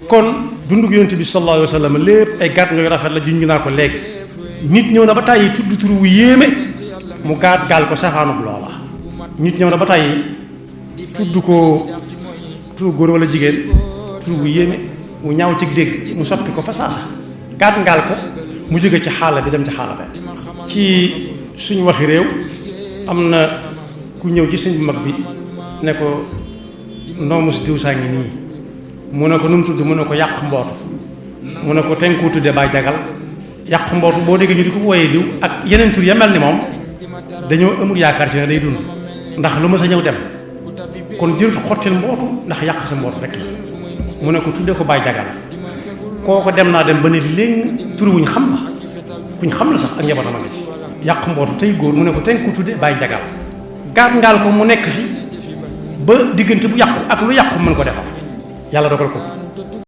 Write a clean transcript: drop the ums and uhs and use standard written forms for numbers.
kon dundug yonent bi sallallahu alayhi wa sallam lépp ay gàtt ngay rafet la junj naa ko léegi nit ñëw na ba tàyyi tudd tur wu yéeme mu gaat gaal ko safaanub loola nit ñëw na ba tàyyi tudd ko tur góor wala jigéen tur wu yéeme mu ñaaw ci dégg mu soppi ko fa saasa gaat ngaal ko mu jóge ci xaala bi dem ci xaala bi ci suñu waxi réew am na ku ñëw ci sëñ bu mag bi ne ko ndoomu si diw saa ngi nii mu ne ko nu mu tudd mu ne ko yàq mbootu mu ne ko ten koo tudde Baay Jagal yàq mbootu boo déggee ñu di ko wooyee diw ak yeneen tur ya mel ni moom dañoo amul yaakaar ci ne day dund ndax lu ma sa ñëw dem kon jërut xottil mbootu ndax yàq sa mbootu rek la mu ne ko tudde ko Baay Jagal kooko dem naa dem ba ne léegi tur wuñ xam la kuñ xam la sax ak njabootam a ngi yàq mbootu tey góor mu ne ko ten ko tudde Baay Jagal gaat ngaal ko mu nekk fi ba diggante bu yàqu ak lu yàqu mën ko defal yàlla dogal ko